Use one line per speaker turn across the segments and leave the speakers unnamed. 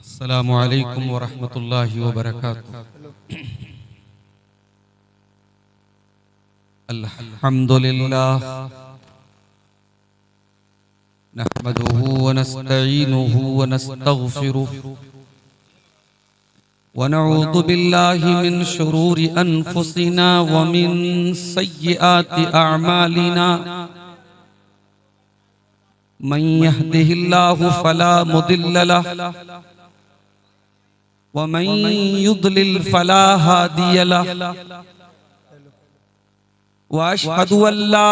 अस्सलामु अलैकुम वरहमतुल्लाहि वबरकातुहू। अल्हम्दुलिल्लाह नहमदुहू व नस्तईनुहु व नस्तगफिरुहु व नऊज़ु बिल्लाहि मिन शुरूरि अनफुसिना व मिन सय्यिआति अअमालिना। मन यहदिहिल्लाहु फला मुदिल्ल लहु व मन युद्लिल फला हादिय लहु व अशहदु अल्ला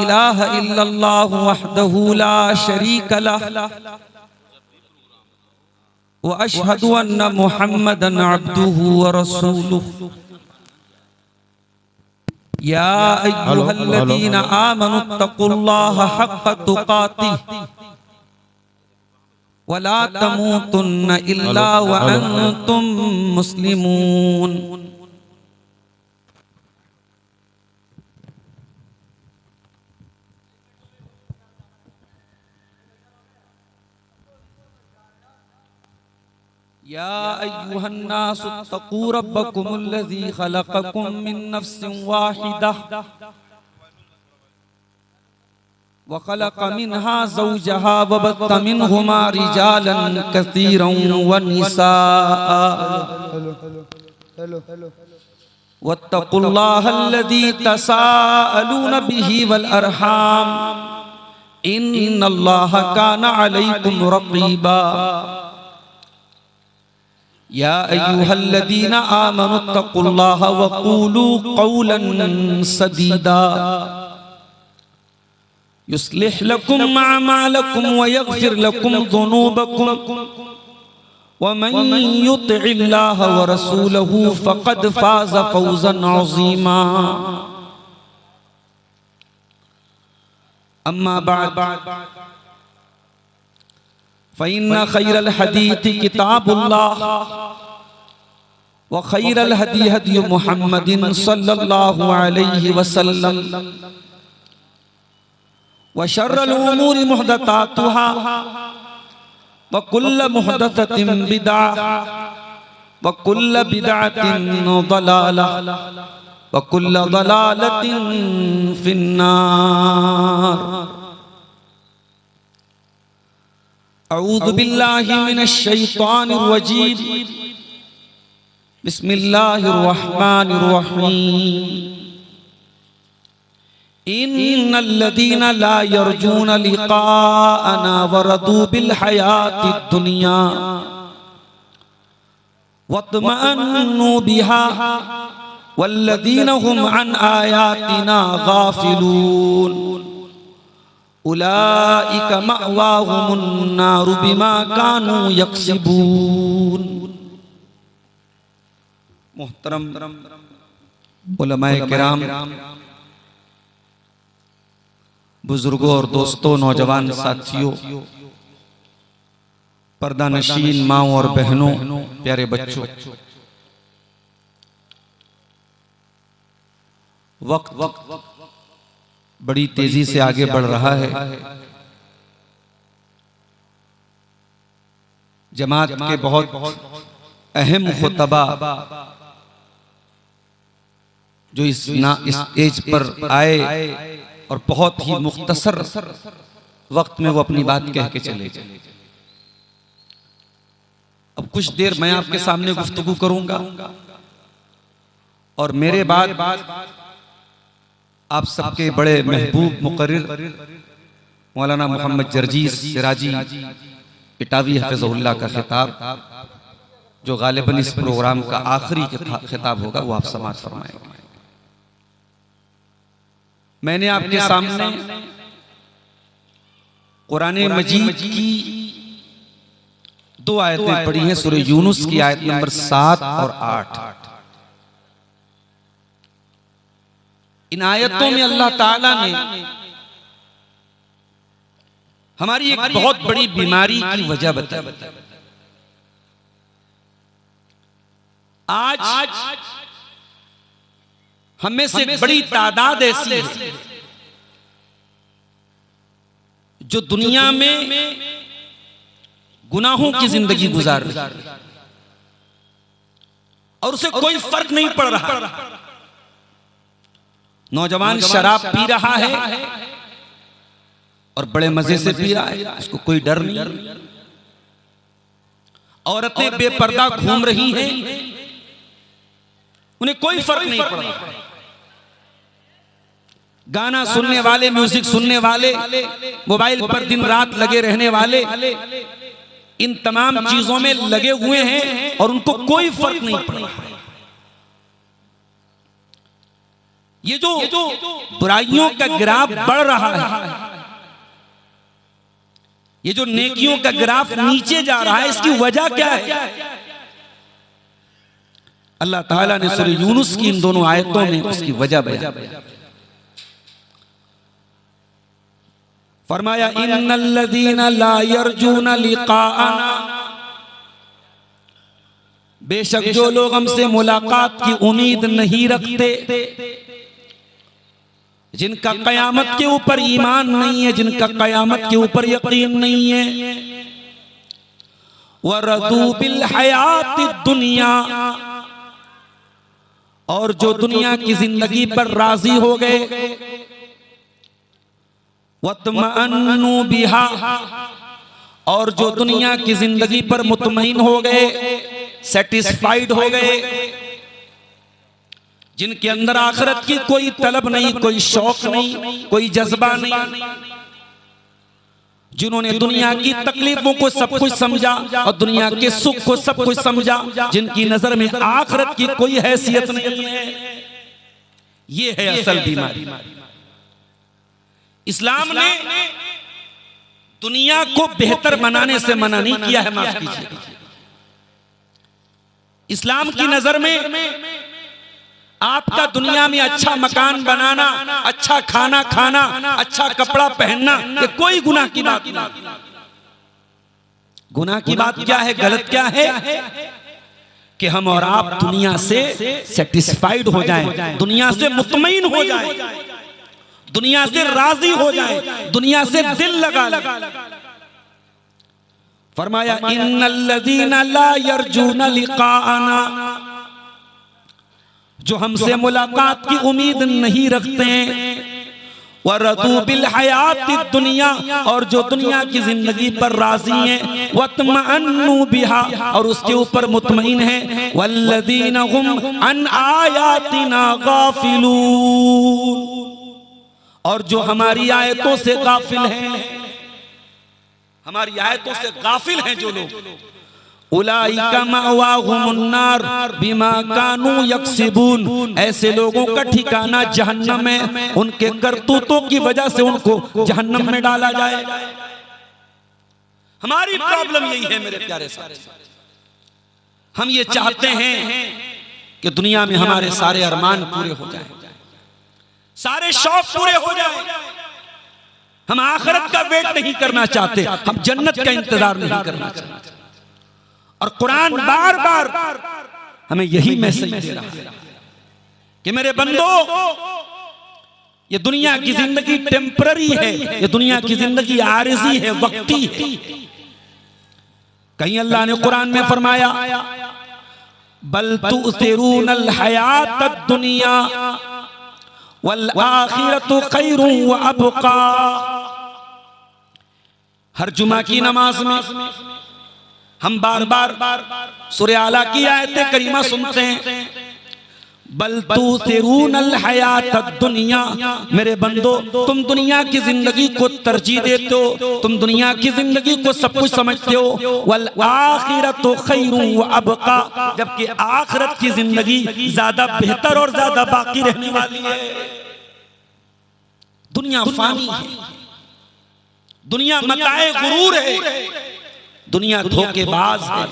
इलाहा इल्लल्लाहु वहदहु ला शरीक लहु व अशहदु अन्ना मुहम्मदन अब्दुहु व रसूलुहु। या अय्युहल्लज़ीना आमनुत्तक़ुल्लाहा हक़्क़ तुक़ातिहि व ला तमूतुन्ना इल्ला व अंतुम मुस्लिमून। या अय्युहन्नासु इत्तक़ू रब्बकुमुल्लज़ी ख़लक़कुम मिन नफ़्सिन वाहिदह व ख़लक़ मिन्हा ज़ौजहा व बत्त मिन्हुमा रिजालन कसीरन व निसाअ वत्तक़ुल्लाहल्लज़ी तसाअलून बिही वल अरहाम इन्नल्लाहा काना अलैकुम रक़ीबा। या अय्युहल्लज़ीना आमनुत्तक़ुल्लाहा व क़ूलू क़ौलन सदीदा युस्लिह लकुम अअमालकुम व यग़फ़िर लकुम ज़ुनूबकुम व मन युतिइल्लाहा व रसूलहु फ़क़द फ़ाज़ फ़ौज़न अज़ीमा। अम्मा बअद फ़इन्न ख़ैरल हदीथि किताबुल्लाह व ख़ैरल हदी हदी मुहम्मदिन सल्लल्लाहु अलैहि वसल्लम व शर्रल उमूरि मुहदसातुहा व कुल्ल मुहदसतिन बिदअह व कुल्ल बिदअतिन ज़लालह व कुल्ल ज़लालतिन फिन्नार। अऊज़ु बिल्लाहि मिनश शैतानिर रजीम। बिस्मिल्लाहिर रहमानिर रहीम। इन्नल्लज़ीना ला यरजूना लिक़ाअना व रदू बिल हयातिद दुनिया वत्मअन्नू बिहा वल्लज़ीना हुम अन आयातिना गाफ़िलून उलाइका मअवाहुमुन नारु बिमा कानू यक्सिबून। मुहतरम उलमाए किराम, बुजुर्गों और दोस्तों, नौजवान साथियों, पर्दा नशीन माओ और बहनों, प्यारे बच्चों, वक्त बड़ी तेजी से आगे बढ़ रहा है। जमात के बहुत अहम खुतबा जो इस एज पर आए और बहुत ही मुख्तसर वक्त में वो अपनी बात कह के चले गए। अब कुछ देर मैं आपके सामने गुफ्तगू करूंगा और मेरे बाद आप सबके बड़े महबूब मुकर्रिर मौलाना मोहम्मद जर्जीस सिराजी इटावी हफ़िज़हुल्लाह का खिताब, जो गालिबन इस प्रोग्राम का आखिरी खिताब होगा, वो आप समाअत फरमाएंगे। मैंने आपके सामने कुरान मजीद की दो आयतें पढ़ी हैं, सूरह यूनुस की आयत नंबर 7 और 8। इन आयतों में अल्लाह ताला ने हमारी एक बहुत बड़ी बीमारी की वजह बताई। आज हमें से बड़ी तादाद ऐसी है जो दुनिया में गुनाहों की जिंदगी गुजार रही है और उसे कोई फर्क नहीं पड़ रहा। नौजवान शराब पी रहा है और बड़े मजे से पी रहा है, उसको कोई डर नहीं। औरतें बेपर्दा घूम रही हैं, उन्हें कोई फर्क नहीं पड़ रहा। गाना सुनने वाले, म्यूजिक सुनने वाले, मोबाइल पर दिन रात लगे रहने वाले, इन तमाम चीजों में लगे हुए हैं और उनको कोई फर्क नहीं पड़ रहा। ये जो बुराइयों का ग्राफ बढ़ रहा है, ये जो नेकियों का ग्राफ नीचे जा रहा है, इसकी वजह क्या है? अल्लाह ताला ने सूरह यूनुस की इन दोनों आयतों में उसकी वजह बयान फरमाया, इन्नल्लज़ीना ला यरजूना लिक़ाअना, बेशक जो लोग हमसे मुलाकात की उम्मीद नहीं रखते, जिनका कयामत के ऊपर ईमान नहीं है, जिनका कयामत के ऊपर यकीन नहीं है, वरदू बिल हयाति दुनिया, और जो दुनिया की जिंदगी पर राजी हो गए, वत्मअन्नु बिहा, और जो दुनिया की जिंदगी पर मुतमईन हो गए, सेटिस्फाइड हो गए, जिनके अंदर आखिरत की कोई तलब नहीं, कोई शौक नहीं, कोई जज्बा नहीं, जिन्होंने दुनिया की तकलीफों को सब कुछ समझा और दुनिया के सुख को सब कुछ समझा, जिनकी नजर में आखिरत की कोई हैसियत नहीं है, ये है असल बीमारी। इस्लाम ने दुनिया को बेहतर बनाने से मना नहीं किया है, माफ कीजिए। इस्लाम की नजर में आपका दुनिया में अच्छा मकान बनाना, अच्छा खाना खाना, अच्छा कपड़ा पहनना, ये कोई गुनाह की बात नहीं। गुनाह की बात क्या है, गलत क्या है कि हम और आप दुनिया से सेटिस्फाइड हो जाएं, दुनिया से मुतमईन हो जाएं, दुनिया से राजी हो जाएं, दुनिया से दिल लगा लें। फरमाया, इन्नल्लज़ीना ला यरजूना लिक़ाअना, जो हमसे मुलाकात की उम्मीद नहीं रखते हैं, वरदू बिल हयाति दुनिया, और जो दुनिया की जिंदगी पर राजी हैं, वत्मअन्नु बिहा, और उसके ऊपर मुतमईन हैं, वल्लज़ीना हुम अन आयातिना गाफिलून, और जो हमारी आयतों से गाफिल हैं, हमारी आयतों से गाफिल हैं जो लोग, उलाइका मअवाहुमुन्नार बिमा कानू यक्सिबून, ऐसे लोगों का ठिकाना जहन्नम है, उनके करतूतों की वजह से उनको जहन्नम में डाला जाए। हमारी प्रॉब्लम यही है मेरे प्यारे साथी, हम ये चाहते हैं कि दुनिया में हमारे सारे अरमान पूरे हो जाएं, सारे शौक पूरे हो जाएं। हम आखिरत का वेट नहीं करना चाहते, हम जन्नत का इंतजार नहीं करना चाहते। और कुरान बार बार हमें यही मैसेज दे रहा है कि मेरे बंदो, ये दुनिया की जिंदगी टेम्पररी है, ये दुनिया की जिंदगी आरिजी है, वक्ती है। कहीं अल्लाह ने कुरान में फरमाया, बल तुसिरूनल हयातद दुनिया वल आखिरतु खैरुन व अबका। हर जुमा की नमाज में हम बार बार सूरह आला की आयत करीमा सुनते हैं, बल तुसिरूनल हयातद दुनिया, मेरे बंदो तुम दुनिया की जिंदगी को तरजीह देते हो, तुम दुनिया की जिंदगी को सब कुछ समझते हो, वल आखिरतु खैरुन व अबका, जबकि आखिरत की जिंदगी ज्यादा बेहतर और ज्यादा बाकी रहने वाली है। दुनिया फानी है, दुनिया मताए गुरूर है, दुनिया धोखेबाज है,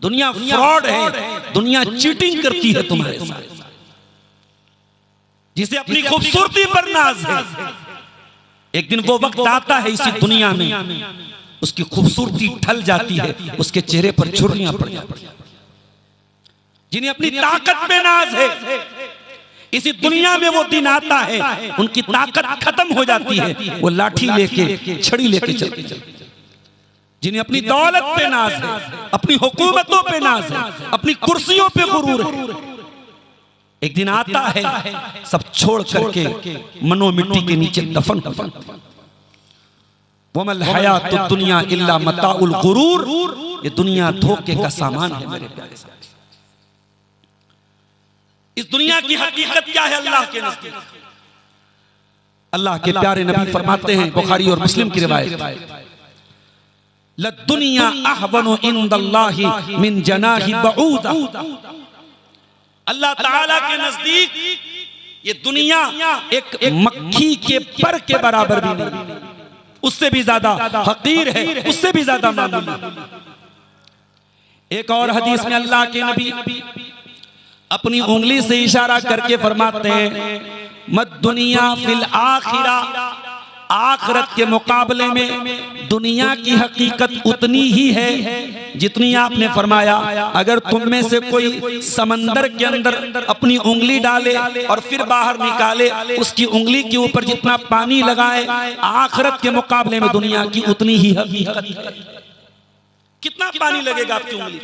दुनिया फ्रॉड है, दुनिया चीटिंग करती है तुम्हारे साथ, जिसे अपनी खूबसूरती पर नाज है। एक दिन वो वक्त आता है इसी दुनिया में उसकी खूबसूरती ढल जाती है, उसके चेहरे पर झुर्रियां पड़ जाती हैं। जिन्हें अपनी ताकत पे नाज है, इसी दुनिया में वो दिन आता है उनकी ताकत खत्म हो जाती है, वो लाठी लेके छड़ी लेके चलते। जिन्हें अपनी दौलत पे नाज है, अपनी हुकूमतों पे नाज है, अपनी कुर्सियों पे गुरूर है, एक दिन आता है सब छोड़ करके मनो मिट्टी के नीचे दफन हो जाता है। वमल हयातुद दुनिया इल्ला मताउल गुरूर, ये दुनिया धोखे का सामान है मेरे प्यारे साथी। इस दुनिया की हकीकत क्या है अल्लाह के नज़दीक? अल्लाह के प्यारे नबी फरमाते हैं, बुखारी और मुस्लिम की रिवायत, लद्दुनिया अहवनु इंदल्लाहि मिन जनाहि बऊदा। अल्लाह ताला के नजदीक ये दुनिया एक मक्खी के पर के बराबर भी नहीं, उससे भी ज्यादा हकीर है, उससे भी ज्यादा मामूली। एक और हदीस में अल्लाह के नबी अपनी उंगली से इशारा करके फरमाते हैं, मद दुनिया फिल आखिरा, आखिरत के मुकाबले में दुनिया की हकीकत उतनी ही है जितनी आपने फरमाया। अगर तुम में से कोई समंदर के अंदर अपनी उंगली डाले और फिर बाहर निकाले, उसकी उंगली के ऊपर जितना पानी लगाए, आखिरत के मुकाबले में दुनिया की उतनी ही हकीकत है। कितना पानी लगेगा आपकी उंगली?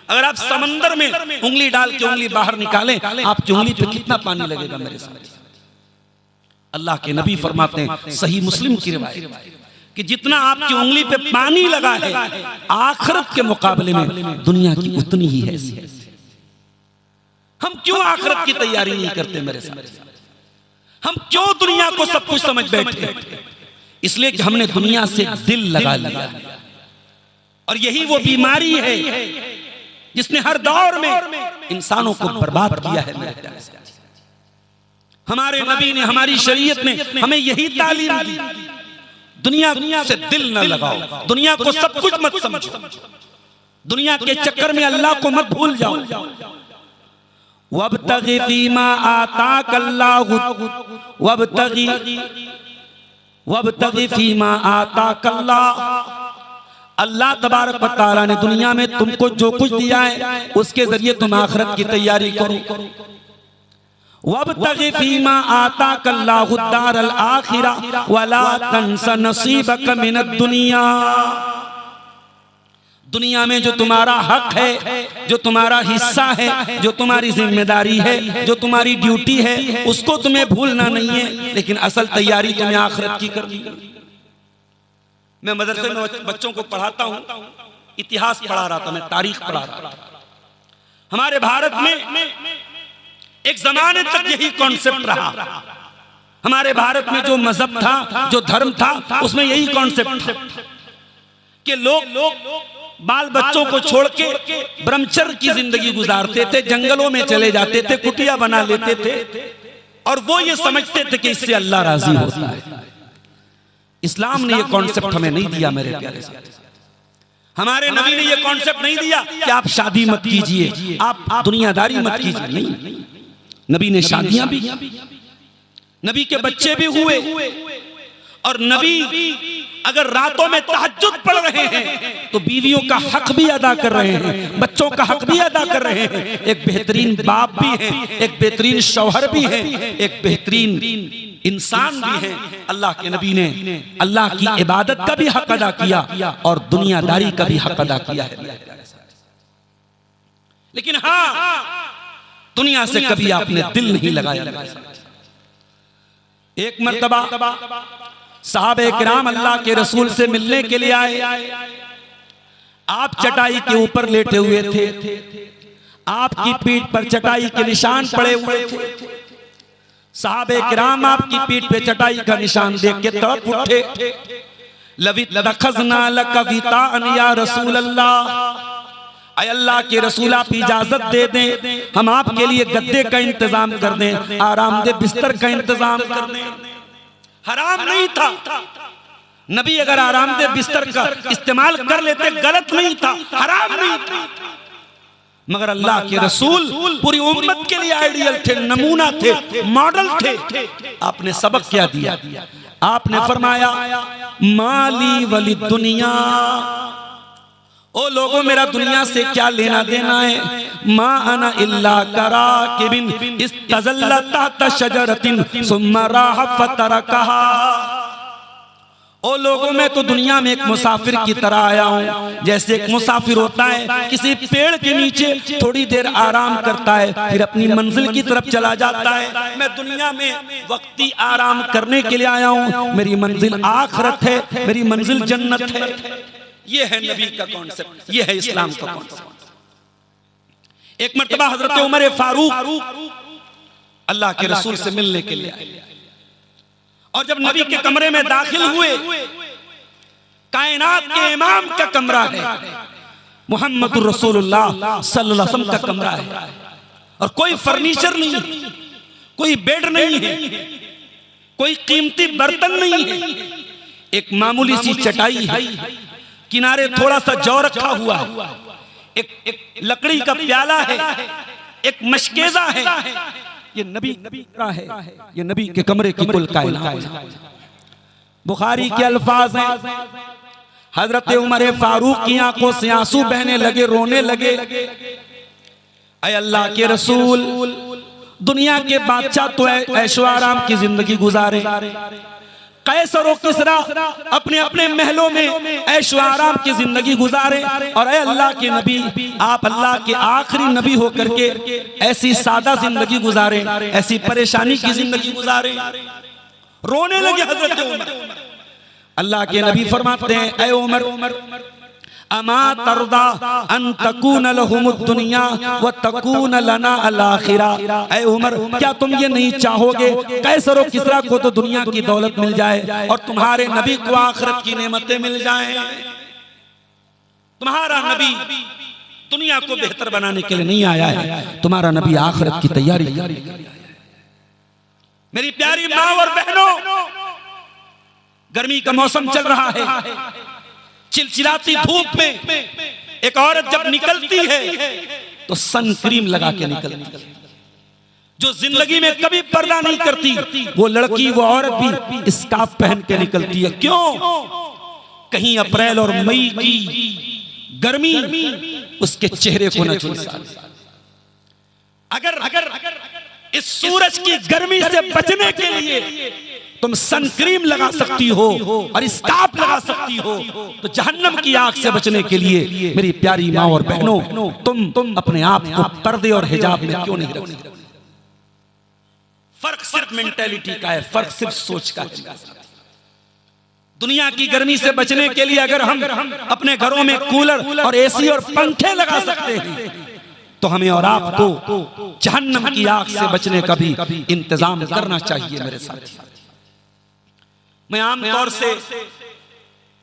अगर आप समंदर में उंगली डाल के उंगली बाहर निकालें, आपकी उंगली पे कितना पानी लगेगा मेरे साथ? अल्लाह के नबी फरमाते हैं, सही मुस्लिम की रिवायत, कि जितना आपकी उंगली पे पानी लगा है, आखिरत के मुकाबले में दुनिया की उतनी ही है। हम क्यों आखिरत की तैयारी नहीं करते मेरे साथ? हम क्यों दुनिया को सब कुछ समझ बैठे? इसलिए कि हमने दुनिया से दिल लगा लिया, और यही वो बीमारी है जिसने हर दौर में इंसानों को बर्बाद किया है मेरे प्यारे साथी। हमारे नबी ने, हमारी शरीयत ने हमें यही तालीम दी, दुनिया से दिल न लगाओ, दुनिया को सब कुछ मत समझो, दुनिया के चक्कर में अल्लाह को मत भूल जाओ। वब्तगी फीमा आताकल्लाहु वब्तगी फीमा आताकल्लाह। अल्लाह तबारक व तआला ने दुनिया में तुमको जो कुछ दिया है, उसके जरिए तुम आखिरत की तैयारी करो। वब्तगी फीमा आताकल्लाहु दारल आखिरा वला तंस नसीबक मिनद दुनिया। दुनिया में जो तुम्हारा हक है, जो तुम्हारा हिस्सा है, जो तुम्हारी जिम्मेदारी है, जो तुम्हारी ड्यूटी है, उसको तुम्हें भूलना नहीं है, लेकिन असल तैयारी तुम्हें आखिरत की करनी है। मैं मदरसे में बच्चों को पढ़ाता हूँ, इतिहास पढ़ा रहा था, मैं तारीख पढ़ा रहा था। हमारे भारत में एक जमाने तक यही कॉन्सेप्ट रहा। हमारे भारत में जो मजहब था, जो धर्म था, उसमें यही कॉन्सेप्ट था कि लोग बाल बच्चों को छोड़ के ब्रह्मचर्य की जिंदगी गुजारते थे, जंगलों में चले जाते थे, कुटिया बना लेते थे, और वो ये समझते थे कि इससे अल्लाह राजी होता है। इस्लाम ने ये कॉन्सेप्ट हमें नहीं दिया मेरे प्यारे साथी। हमारे नबी ने ये कॉन्सेप्ट नहीं दिया कि आप शादी मत कीजिए, आप दुनियादारी मत कीजिए। नहीं, नबी ने शादियां भी, नबी के बच्चे भी हुए, और नबी अगर रातों में तहज्जुद पढ़ रहे हैं तो बीवियों का हक भी अदा कर रहे हैं, बच्चों का हक भी अदा कर रहे हैं। एक बेहतरीन बाप भी हैं, एक बेहतरीन शौहर भी हैं, एक बेहतरीन इंसान भी हैं। अल्लाह के नबी ने अल्लाह की इबादत का भी हक अदा किया और दुनियादारी का भी हक अदा किया है। लेकिन हाँ, दुनिया से कभी आपने दिल नहीं लगाया। एक मर्तबा साहबे किराम अल्लाह के रसूल से मिलने के लिए आए। आप चटाई के ऊपर लेटे हुए थे, आपकी पीठ पर चटाई के निशान पड़े हुए थे। साहबे किराम आपकी पीठ पे चटाई का निशान देख के तड़प उठे। लखज़ना लक विताअन या रसूल अल्लाह, अय अल्लाह के रसूल आप इजाजत दे दें, हम आपके लिए गद्दे का इंतजाम कर दें, आरामदेह बिस्तर का इंतजाम कर दें। हराम नहीं था, नबी अगर आरामदेह बिस्तर का इस्तेमाल कर लेते गलत नहीं था, हराम नहीं था, मगर अल्लाह के रसूल पूरी उम्मत के लिए आइडियल थे, नमूना थे, मॉडल थे। आपने सबक क्या दिया? आपने फरमाया माली वली दुनिया, ओ लोगों मेरा दुनिया से क्या लेना देना है। मा अना इल्ला कराकिबिन इस्तज़ल्ला तहता शजरतिन सुम्मा राह फतरकहा। ओ लोगों, मैं तो दुनिया में एक मुसाफिर की तरह आया हूँ। जैसे एक मुसाफिर होता है किसी पेड़ के नीचे थोड़ी देर आराम करता है, फिर अपनी मंजिल की तरफ चला जाता है, मैं दुनिया में वक्ती आराम करने के लिए आया हूँ। मेरी मंजिल आखिरत है, मेरी मंजिल जन्नत है। ये है नबी का कॉन्सेप्ट, ये है इस्लाम का कॉन्सेप्ट। एक मर्तबा हजरत उमर फारूक अल्लाह के रसूल से मिलने के लिए आए, और जब नबी के कमरे में दाखिल हुए, कायनात के इमाम का कमरा है, मोहम्मद रसूलुल्लाह सल्लल्लाहु अलैहि वसल्लम का कमरा है, और कोई फर्नीचर नहीं, कोई बेड नहीं है, कोई कीमती बर्तन नहीं है, एक मामूली सी चटाई है, किनारे थोड़ा सा जौ रखा हुआ है, एक लकड़ी का प्याला है, एक मशकेजा है। ये नबी का है, ये नबी के कमरे की कुल कायनात है। बुखारी के अल्फाज हैं, हजरत उमर फारूक की आंखों से आंसू बहने लगे, रोने लगे। ऐ अल्लाह के रसूल, दुनिया के बादशाह तो ऐशो आराम की जिंदगी गुजारे, कैसर और किसरा अपने अपने महलों में ऐशो आराम की जिंदगी गुजारे, और ऐ अल्लाह के नबी, आप अल्लाह के आखिरी नबी होकर के ऐसी सादा जिंदगी गुजारे, ऐसी परेशानी की जिंदगी गुजारे। रोने लगे हजरत उमर। अल्लाह के नबी फरमाते हैं, ऐ उमर, अमा तरदा अन तकून लहुमुद दुनिया व तकून लना अल आखिरा। ऐ उमर, क्या तुम ये नहीं चाहोगे कैसर और किसरा को तो दुनिया की दौलत मिल जाए और तुम्हारे नबी को आखिरत की नेमतें मिल जाएं? तुम्हारा नबी दुनिया को बेहतर बनाने के लिए नहीं आया है, तुम्हारा नबी आखिरत की तैयारी। मेरी प्यारी माँ और बहनों, गर्मी का मौसम चल रहा है, चिलचिलाती धूप में एक औरत जब निकलती है तो सन क्रीम लगा के निकलती है। जो जिंदगी में कभी पर्दा नहीं करती, वो लड़की, वो औरत भी स्कार्फ पहन के निकलती है। क्यों? कहीं अप्रैल और मई की गर्मी उसके चेहरे को न झुलसा। अगर इस सूरज की गर्मी से बचने के लिए तुम सन क्रीम लगा सकती हो और स्कार्फ लगा सकती हो, तो जहन्नम की आग से बचने के लिए मेरी प्यारी माँ और बहनों, तुम अपने आप को पर्दे और हिजाब में क्यों नहीं रख सकते? फर्क सिर्फ मेंटेलिटी का है, फर्क सिर्फ सोच का है। दुनिया की गर्मी से बचने के लिए अगर हम अपने घरों में कूलर और एसी और पंखे लगा सकते हैं, तो हमें और आपको जहन्नम की आग से बचने का भी इंतजाम करना चाहिए। मेरे साथी, मैं आमतौर से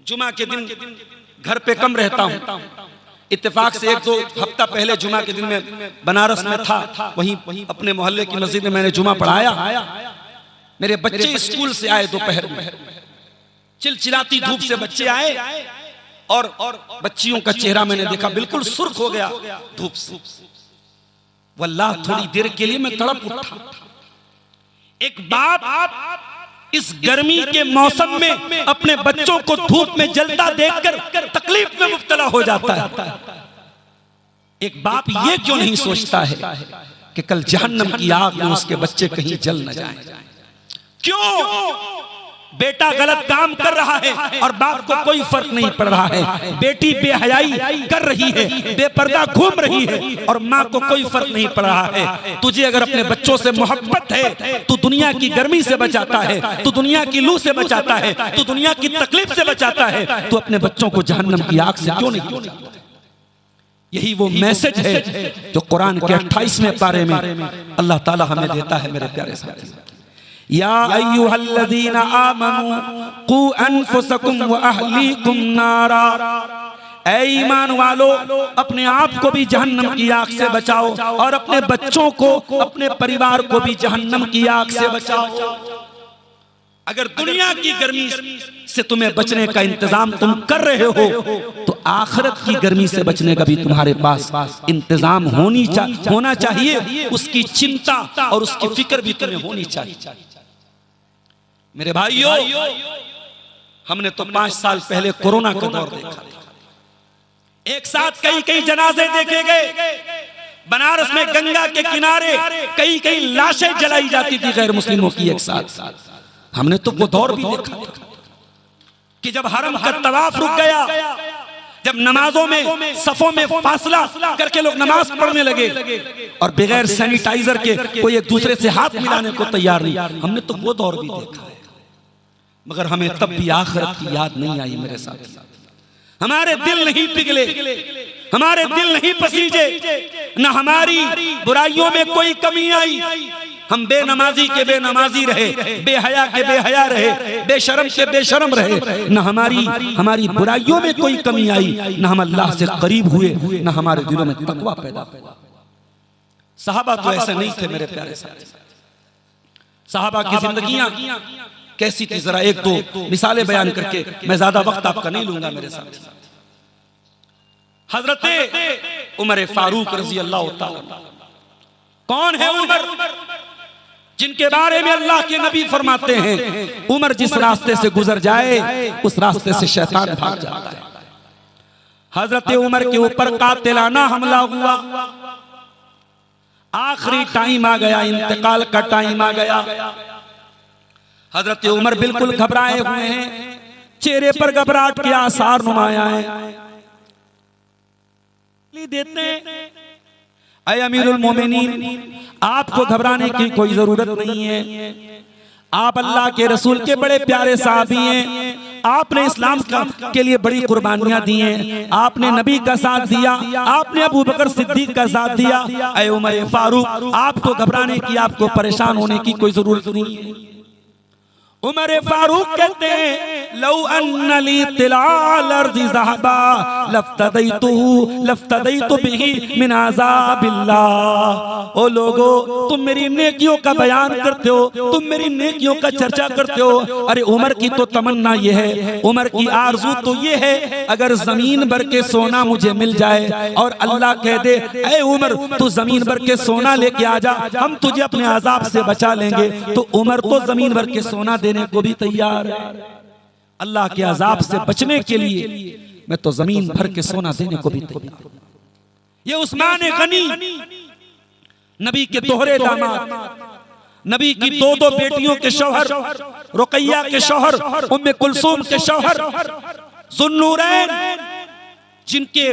जुमा के दिन घर पे कम रहता हूं। इत्तेफाक से 1-2 हफ्ता पहले जुमा के दिन में बनारस में था, वहीं अपने मोहल्ले की मस्जिद में मैंने जुमा पढ़ाया। मेरे बच्चे स्कूल से आए दोपहर में, चिलचिलाती धूप से बच्चे आए, और बच्चियों का चेहरा मैंने देखा बिल्कुल सुर्ख हो गया धूप से। वल्लाह थोड़ी देर के लिए मैं तड़प उठा। एक बाप इस गर्मी के मौसम में अपने बच्चों को धूप में जलता देखकर तकलीफ में मुब्तला हो जाता है। एक बाप ये क्यों नहीं सोचता है कि कल जहन्नम की आग में उसके बच्चे कहीं जल न जाएं? क्यों? बेटा गलत काम कर रहा है और बाप को कोई फर्क नहीं पड़ रहा है। बेटी बेहयाई कर रही है, बेपर्दा घूम रही है, और माँ को कोई फर्क नहीं पड़ रहा है। तुझे अगर अपने बच्चों से मोहब्बत है, तू दुनिया की गर्मी से बचाता है, तू दुनिया की लू से बचाता है, तू दुनिया की तकलीफ से बचाता है, तू अपने बच्चों को जहन्नम की आग से क्यों नहीं? यही वो मैसेज है जो कुरान के 28वें पारे में अल्लाह ताला हमें देता है। मेरे प्यारे साथी, या अय्युहल्लज़ीना आमनू कू अनफुसकुम व अहलीकुम नारा। ऐ ईमान वालो, अपने आप को भी जहन्नम की आग से बचाओ और अपने बच्चों को, अपने परिवार को भी जहन्नम की आग से बचाओ। अगर दुनिया की गर्मी से तुम्हें बचने का इंतजाम तुम कर रहे हो, तो आखिरत की गर्मी से बचने का भी तुम्हारे पास इंतजाम होना चाहिए। उसकी चिंता और उसकी फिक्र भी तुम्हें होनी चाहिए। मेरे भाइयों, हमने तो 5 साल पहले कोरोना का दौर देखा था। एक साथ कई जनाजे देखे गए। बनारस में गंगा के किनारे कई लाशें जलाई जाती थी गैर मुस्लिमों की एक साथ। हमने तो वो दौर भी देखा था। कि जब हरम का तवाफ रुक गया, जब नमाजों में सफों में फासला करके लोग नमाज पढ़ने लगे और बगैर सैनिटाइजर के कोई एक दूसरे से हाथ मिलाने को तैयार नहीं, हमने तो वो दौर भी देखा है। मगर हमें तब भी आखिरत की याद नहीं आई मेरे साथ। हमारे दिल नहीं पिघले, हमारे दिल नहीं पसीजे, न हमारी बुराइयों में कोई कमी आई। हम बेनमाजी के बेनमाजी रहे, बेहया के बेहया रहे, बेशरम के बेशरम रहे। न हमारी बुराइयों में कोई कमी आई, न हम अल्लाह से करीब हुए, न हमारे दिलों में तकवा पैदा हुआ। सहाबा तो ऐसे नहीं थे मेरे प्यारे साथी। सहाबा की जिंदगियां कैसी थी, जरा एक दो मिसालें बयान करके मैं ज्यादा वक्त आपका नहीं लूंगा मेरे साथ। हजरत उमर फारूक रजी अल्लाह तआला, कौन है उमर जिनके बारे में अल्लाह के नबी फरमाते हैं उमर जिस रास्ते से गुजर जाए उस रास्ते से शैतान भाग जाता है। हजरत उमर के ऊपर कातिलाना हमला हुआ, आखिरी टाइम आ गया, इंतकाल का टाइम आ गया। हजरत उमर बिल्कुल घबराए हुए हैं, चेहरे पर घबराहट के आसार नुमाया है। देते ऐ अमीरुल मोमिनीन, आपको घबराने की कोई जरूरत नहीं है। आप अल्लाह के रसूल के बड़े प्यारे साहबी हैं। आपने इस्लाम के लिए बड़ी कुर्बानियां दी हैं। आपने नबी का साथ दिया, आपने अबू बकर सिद्दीक का साथ दिया। ऐ उमर फारूक, आपको घबराने की, आपको परेशान होने की कोई जरूरत नहीं है। उमर फारूक कहते हैं लौ अन्नली तिलाल अर्ज़ि ज़हबा लफ्तदैतु बिही मिन अज़ाबिल्लाह। ओ लोगो, तुम मेरी नेकियों का बयान करते हो, तुम मेरी नेकियों का चर्चा करते हो। अरे उमर की तो तमन्ना ये है, उमर की आरज़ू तो ये है, अगर जमीन भर के सोना मुझे मिल जाए और अल्लाह कह दे ऐ उमर तू जमीन भर के सोना लेके आ जा, हम तुझे अपने अज़ाब से बचा लेंगे, तो उमर तो जमीन भर के सोना देने को भी तैयार है। अल्लाह के अजाब से बचने के लिए मैं तो जमीन भर के सोना देने को भी तैयार हूं। ये उस्मान गनी, नबी के दोहरे दामाद, नबी की दो बेटियों के शौहर, रुकैया के शौहर, उम्मे कुलसूम के शौहर, ज़ुन्नूरैन, जिनके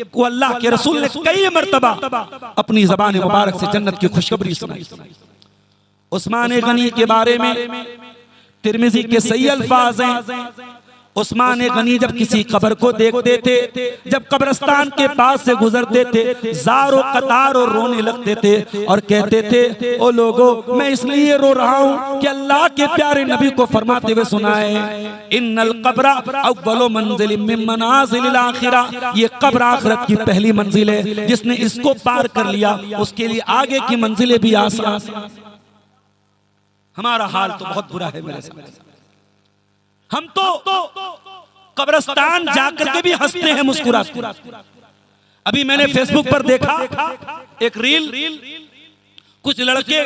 को अल्लाह के रसूल ने कई मर्तबा अपनी ज़बान मुबारक से जन्नत की खुशखबरी सुनाई। उस्मान गनी के बारे में तिरमिज़ी के सही अल्फाज हैं। उस्मान गनी जब किसी कब्र को देखते थे, जब कब्रिस्तान के पास से गुजरते थे, ज़ारो कतार और रोने लगते थे और कहते थे ओ लोगो, मैं इसलिए रो रहा हूँ कि अल्लाह के प्यारे नबी को फरमाते हुए सुना है इन्नल क़ब्र अव्वलु मंज़िलिम मिन मनाज़िलिल आखिरा। ये कब्र आखिरत की पहली मंजिल है, जिसने इसको पार कर लिया उसके लिए आगे की मंजिलें भी आसान। हमारा हाल तो बहुत बुरा है मेरे साथ। हम तो कब्रिस्तान जाकर के भी हंसते हैं, मुस्कुराते हैं। अभी मैंने फेसबुक पर देखा एक रील, कुछ लड़के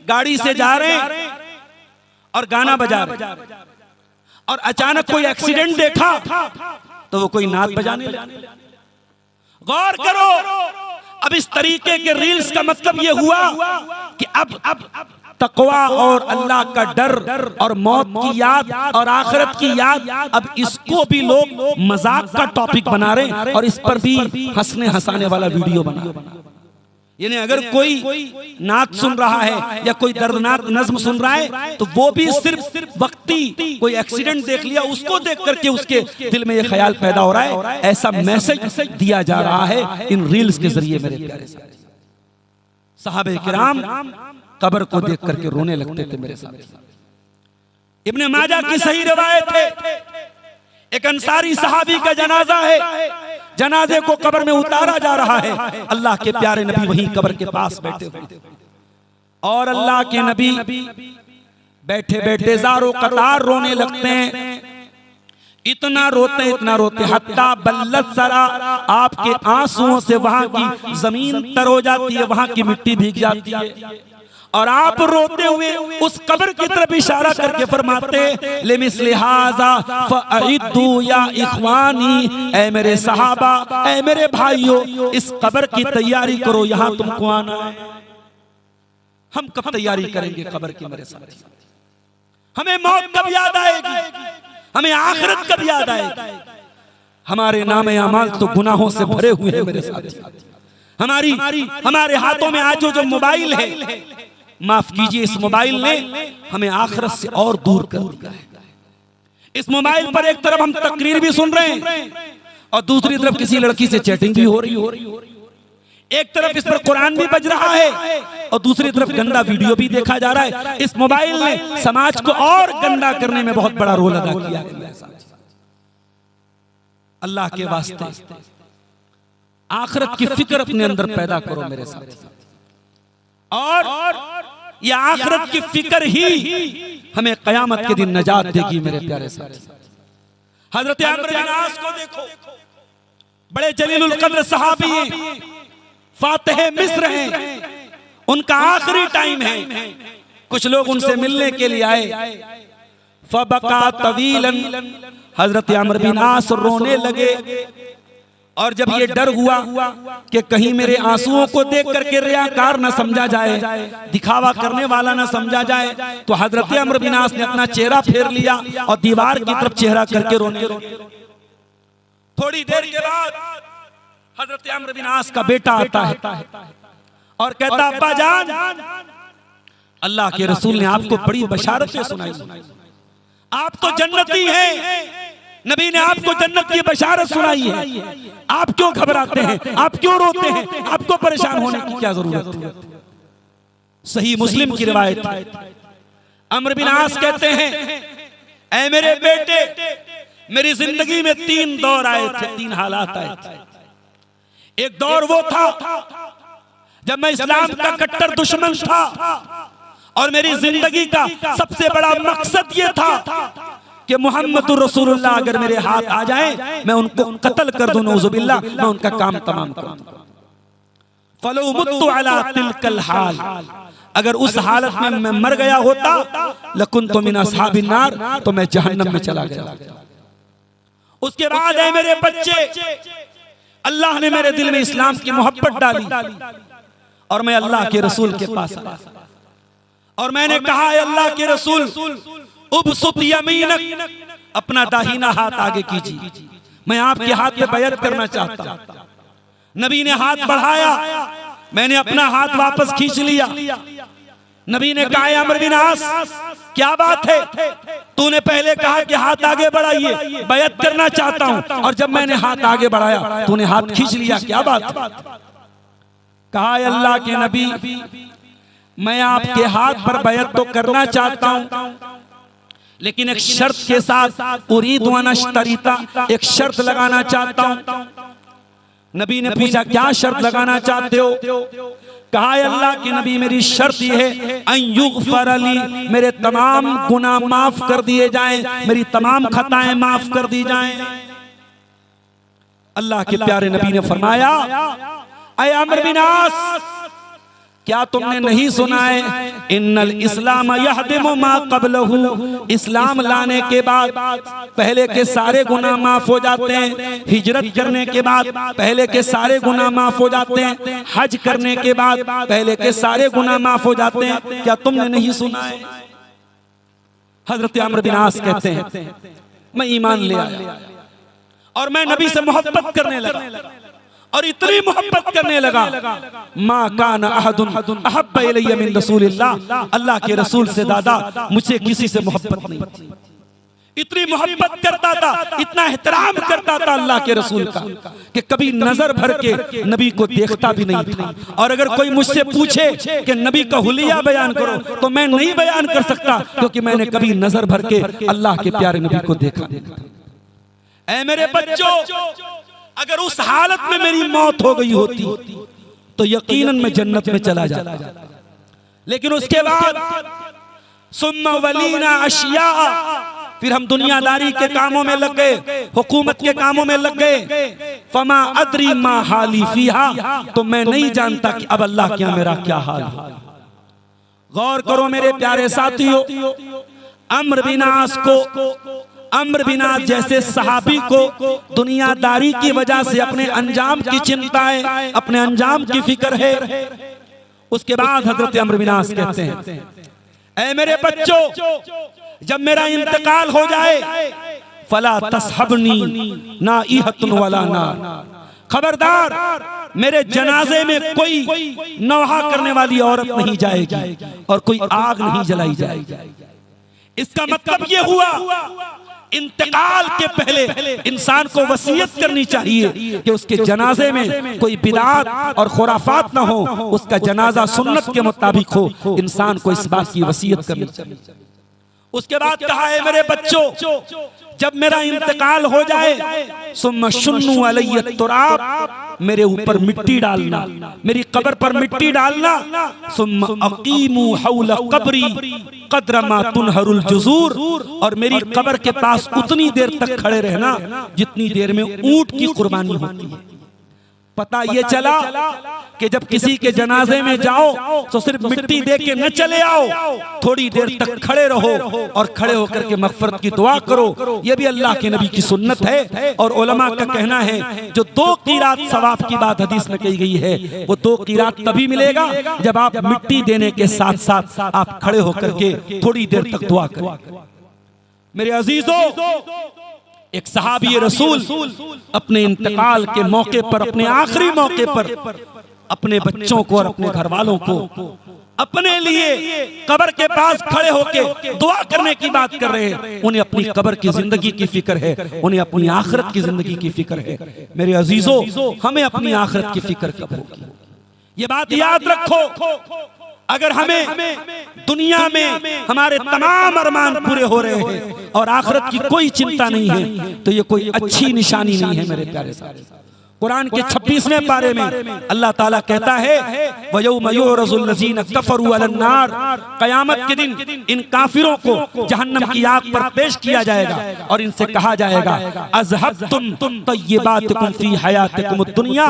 गाड़ी से जा रहे हैं और गाना बजा रहे हैं और अचानक कोई एक्सीडेंट देखा तो वो कोई नात बजाने लगे। गौर करो, अब इस तरीके के रील्स का मतलब ये हुआ कि अब तकवा और अल्लाह का डर और मौत की याद और आखिरत की याद, अब इसको भी लोग मजाक का टॉपिक बना रहे हैं और इस पर भी हंसने हंसाने वाला वीडियो बना रहे हैं। यानी अगर कोई नात सुन रहा है या कोई दर्दनाक नज्म सुन रहा है तो वो भी सिर्फ वक्ती, कोई एक्सीडेंट देख लिया उसको देख करके उसके दिल में ये ख्याल पैदा हो रहा है। ऐसा मैसेज दिया जा रहा है इन रील्स के जरिए। मेरे प्यारे सहाबे किराम कब्र को देख करके रोने लगते थे मेरे साथ। इब्ने माजा की सही रिवायत है, एक अंसारी सहाबी का जनाजा है, जनाजे को कब्र में उतारा जा रहा है। अल्लाह के प्यारे नबी वहीं कब्र के पास बैठे हुए और अल्लाह के नबी बैठे बैठे ज़ारो कतार रोने लगते हैं। इतना रोते हत्ता बल्लत सरा, आपके आंसुओं से वहां की जमीन तर हो जाती है, वहां की मिट्टी भीग जाती है और आप रोते हुए उस कब्र की तरफ इशारा करके फरमाते लिमिस्लि हाज़ा फ़अइद्दू या इख़वानी, ऐ मेरे सहाबा, ऐ मेरे भाइयों, इस कब्र की तैयारी करो, यहां तुमको आना है। हम कब तैयारी करेंगे कब्र की मेरे साथ? हमें मौत कब याद आएगी? हमें आखिरत कब याद आएगी? हमारे नामे अमाल तो गुनाहों से भरे हुए हैं मेरे साथी। हमारे हाथों में आज जो मोबाइल है, माफ कीजिए, इस मोबाइल ने हमें आखिरत से और दूर कर दिया है। इस मोबाइल पर एक तरफ हम तकरीर भी सुन रहे हैं और दूसरी तरफ किसी लड़की से चैटिंग भी हो रही। एक तरफ इस पर कुरान भी बज रहा है और दूसरी तरफ गंदा वीडियो भी देखा जा रहा है। इस मोबाइल ने समाज को और गंदा करने में बहुत बड़ा रोल अदा किया है। अल्लाह के वास्ते आखिरत की फिक्र अपने अंदर पैदा करो मेरे साथ, और ये आखिरत की फिक्र ही हमें कयामत के दिन नजात देगी मेरे प्यारे साथी। हजरत अम्र बिन आस को देखो, बड़े जलीलुल कद्र सहाबी हैं, फातिह मिस्र हैं, उनका आखिरी टाइम है। कुछ लोग उनसे मिलने के लिए आए, फबका तवीलन, हजरत अम्र बिन आस रोने लगे। और जब ये डर हुआ कि कहीं मेरे आंसुओं को देख करके रियाकार न समझा जाए, दिखावा करने वाला न समझा जाए, तो हजरत अम्र बिन आस ने अपना चेहरा फेर लिया और दीवार की तरफ चेहरा करके रोने लगे। थोड़ी देर के बाद हजरत अम्र बिन आस का बेटा आता है और कहता, अब्बा जान, अल्लाह के रसूल ने आपको बड़ी बशारतें सुनाई, आप तो जन्नती हैं, नबी ने आपको जन्नत की बशारत सुनाई है, आप क्यों घबराते हैं, आप क्यों रोते हैं, आपको परेशान होने की क्या जरूरत है? सही मुस्लिम की रिवायत है, अम्र बिन आस कहते हैं, ऐ मेरे बेटे, मेरी जिंदगी में 3 दौर आए थे, 3 हालात आए थे। एक दौर वो था जब मैं इस्लाम का कट्टर दुश्मन था और मेरी जिंदगी का सबसे बड़ा मकसद ये था कि मोहम्मद रसूलुल्लाह अगर मेरे हाथ आ जाए, मैं उनको कत्ल कर दूं, नऊजुबिल्लाह, मैं उनका काम तमाम कर दूं। फलो मुत्तु अला तिलकल हाल, अगर उस हालत में मैं मर गया होता, लकुन्तु मिन अस्हाबिन नार, तो मैं जहन्नम में चला गया। उसके बाद है मेरे बच्चे, अल्लाह ने मेरे दिल में इस्लाम की मोहब्बत डाली और मैं अल्लाह के रसूल के पास आया और मैंने कहा, अल्लाह के रसूल, उबसुत यमीनक, अपना दाहिना हाथ आगे कीजिए, मैं आपके हाथ में बैत करना चाहता हूं। नबी ने हाथ बढ़ाया, मैंने अपना हाथ वापस खींच लिया। नबी ने कहा, अम्र बिन आस, क्या बात है, तूने पहले कहा कि हाथ आगे बढ़ाइए, बैत करना चाहता हूं, और जब मैंने हाथ आगे बढ़ाया तूने हाथ खींच लिया, क्या बात? कहा, अल्लाह के नबी, मैं आपके हाथ पर बैत तो करना चाहता हूं, लेकिन एक शर्त के साथ, उरीदु अन अश्तरीता, एक शर्त लगाना चाहता हूं। नबी ने पूछा, क्या शर्त लगाना चाहते हो? कहा, अल्लाह के नबी, मेरी शर्त यह है, अन युग़फ़र ली, मेरे तमाम गुनाह माफ कर दिए जाएं, मेरी तमाम खताएं माफ कर दी जाएं। अल्लाह के प्यारे नबी ने फरमाया, ऐ अम्र बिन आस, क्या तुमने नहीं सुना है, इन्नल इस्लाम यहदिमु मा क़ब्लहु, इस्लाम लाने के बाद पहले के सारे गुनाह माफ हो जाते हैं, हिजरत करने के बाद पहले के सारे गुनाह माफ हो जाते हैं, हज करने के बाद पहले के सारे गुनाह माफ हो जाते हैं, क्या तुमने नहीं सुना है? हजरत अम्र बिन आस कहते हैं, मैं ईमान ले आया और मैं नबी से मोहब्बत करने लगा और इतनी मोहब्बत करने लगा, मा काना अहदुन अहब्ब इलैया मिन रसूलिल्लाह, अल्लाह के रसूल से दादा मुझे किसी से मोहब्बत नहीं थी। इतनी मोहब्बत करता था, इतना एहतराम करता था अल्लाह के रसूल का कि कभी नजर भर के नबी को देखता भी नहीं था। और अगर कोई मुझसे पूछे कि नबी का हुलिया बयान करो, तो मैं नहीं बयान कर सकता, क्योंकि मैंने कभी नजर भर के अल्लाह के प्यारे नबी को देखा। ऐ मेरे बच्चों, अगर उस हालत में मेरी मौत हो गई होती तो यकीनन मैं जन्नत में चला जाता, लेकिन उसके बाद सुम्मा वलीना अशिया, फिर हम दुनियादारी के कामों में लग गए, हुकूमत के कामों में लग गए। फमा अदरी मा हाली फीहा, तो मैं नहीं जानता कि अब अल्लाह क्या मेरा क्या हाल है। गौर करो मेरे प्यारे साथियों, अम्र बिन आस को, अम्र बिन आस जैसे सहाबी को दुनियादारी की वजह से अपने अंजाम की चिंता है, अपने अंजाम की फिक्र है। उसके बाद हजरत अम्र बिन आस कहते हैं, ऐ मेरे बच्चों, जब मेरा इंतकाल हो जाए
फला तसहबनी नाइहतुन वला नार, खबरदार मेरे जनाजे में कोई नौहा करने वाली औरत नहीं जाएगी और कोई आग नहीं जलाई जाएगी। इसका मतलब ये हुआ इंतकाल के पहले इंसान को वसीयत करनी चाहिए कि उसके जनाजे में कोई बिदात और खुराफात ना हो, उसका जनाजा सुन्नत के मुताबिक हो। इंसान को इस बात की वसीयत करनी चाहिए। उसके बाद कहा है मेरे बच्चों, जब मेरा इंतकाल हो जाए सुम्मा शुन्नु अलैय तुराब, मेरे ऊपर मिट्टी डालना, मेरी कब्र पर मिट्टी डालना। सुम्मा अकीमू हौला कब्री कद्र मा तुनहरुल जुजूर, और मेरी कब्र के पास उतनी देर तक खड़े रहना जितनी देर में ऊंट की कुर्बानी होती है। पता ये चला कि जब किसी के जनाजे में जाओ तो सिर्फ मिट्टी दे के न चले आओ, थोड़ी देर तक खड़े रहो और खड़े होकर के मग़फ़िरत की दुआ करो। ये भी अल्लाह के नबी की सुन्नत है। और उलमा का कहना है जो 2 क़ीरात सवाब की बात हदीस में कही गई है, वो 2 क़ीरात तभी मिलेगा जब आप मिट्टी देने के साथ साथ आप खड़े होकर के थोड़ी देर तक दुआ करें। मेरे अजीजों, एक सहाबी रसूल अपने इंतकाल के मौके पर, अपने आखिरी मौके पर अपने बच्चों को और अपने घर वालों को अपने लिए कब्र के पास खड़े होके दुआ करने की बात कर रहे हैं। उन्हें अपनी कब्र की जिंदगी की फिक्र है, उन्हें अपनी आखिरत की जिंदगी की फिक्र है। मेरे अजीजों, हमें अपनी आखिरत की फिक्र कब होगी, ये बात याद रखो। अगर हमें दुनिया में हमारे तमाम अरमान पूरे हो रहे हैं और आखिरत की कोई चिंता नहीं है, तो ये कोई अच्छी निशानी नहीं है। मेरे प्यारे साथी, कुरान के 26वें पारे में अल्लाह ताला कहता है वयौम युरज़ुल लज़ीना कफ़रू अलन नार, क़यामत के दिन इन काफिरों को जहन्नम की आग पर पेश किया जाएगा और इनसे कहा जाएगा अज़हबतुम तय्यिबातिकुम फ़ी हयातिकुमुद दुनिया,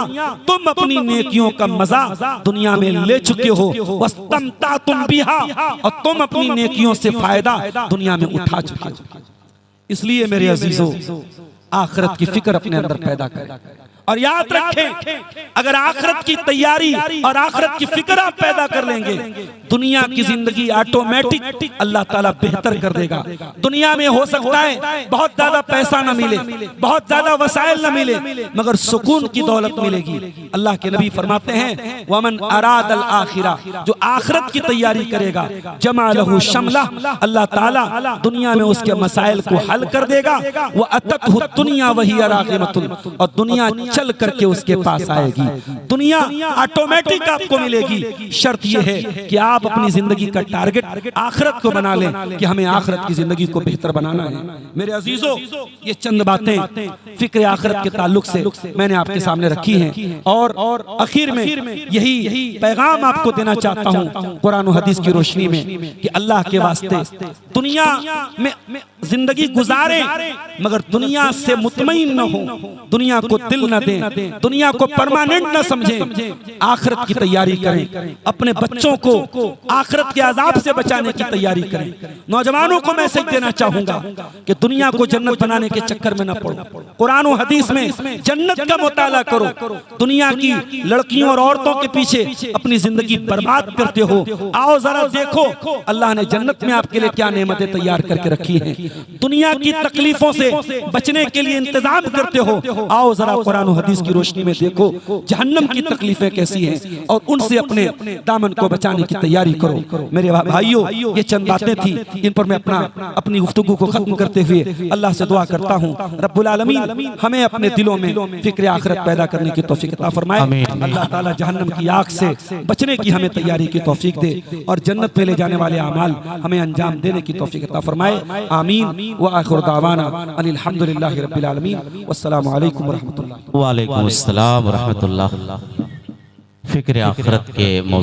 तुम अपनी नेकियों का मजा दुनिया में ले चुके हो, वस्तमतातुम बिहा, और तुम अपनी नेकियों से फायदा दुनिया में उठा चुके हो। इसलिए मेरे अजीजों, आखिरत की फिक्र अपने अंदर पैदा करें और याद रखें, अगर आखिरत की तैयारी और आखिरत की फिक्र आप पैदा कर लेंगे, दुनिया की जिंदगी ऑटोमेटिक अल्लाह ताला बेहतर कर देगा। दुनिया में हो सकता है बहुत ज्यादा पैसा न मिले, बहुत ज्यादा वसाइल न मिले, मगर सुकून की दौलत मिलेगी। अल्लाह के नबी फरमाते हैं वमन अरादल आखिरा, जो आखिरत की तैयारी करेगा, जमा लहू शमला, अल्लाह ताला दुनिया में उसके मसाइल को हल कर देगा। वह अततहु दुनिया वही राग़िमतुन, और दुनिया चल करके उसके पास आएगी। दुनिया ऑटोमेटिक आपको मिलेगी। शर्त यह है कि आप अपनी जिंदगी का टारगेट आखिरत को बना लें कि हमें आखिरत की जिंदगी को बेहतर बनाना है। मेरे अजीजों, ये चंद बातें फिक्र आखिरत के ताल्लुक से मैंने आपके सामने रखी हैं और आखिर में यही पैगाम आपको देना चाहता हूँ कुरान और हदीस की रोशनी में कि अल्लाह के वास्ते दुनिया में जिंदगी गुजारे मगर दुनिया से मुतमईन न हो, दुनिया को दिल न दें, दुनिया को परमानेंट न समझें। आखिरत की तैयारी करें, अपने बच्चों को आखिरत के अजाब से बचाने की तैयारी करें। नौजवानों को मैसेज देना चाहूंगा कि दुनिया को जन्नत बनाने के चक्कर में न पड़ो। कुरान और हदीस में जन्नत का मुताला करो। दुनिया की लड़कियों और औरतों के पीछे अपनी जिंदगी बर्बाद करते हो। आओ जरा देखो अल्लाह ने जन्नत में आपके लिए क्या नेमतें तैयार करके रखी हैं। दुनिया की तकलीफों से बचने के लिए इंतजाम करते हो। आओ जरा कुरान और हदीस की रोशनी में देखो जहन्नम की तकलीफें कैसी हैं और उनसे अपने दामन को बचाने की तैयारी करो। मेरे भाइयों, ये चंद बातें थी, इन पर मैं अपनी गुफ्तगू को खत्म करते हुए अल्लाह से दुआ करता हूँ रब्बुल आलमीन हमें अपने दिलों में फिक्र आखिरत पैदा करने की तौफीक अता फरमाए। अल्लाह ताला जहन्नम की आग से बचने की हमें तैयारी की तौफीक दे और जन्नत में ले जाने वाले अमाल हमें अंजाम देने की तौफीक अता फरमाए। आमीन व आखिर दावाना अनिल हम्दुलिल्लाहि रब्बिल आलमीन वस्सलामु अलैकुम व रहमतुल्लाह।
वालेकुम अस्सलाम व रहमतुल्लाह। फिक्र आखिरत के मौजू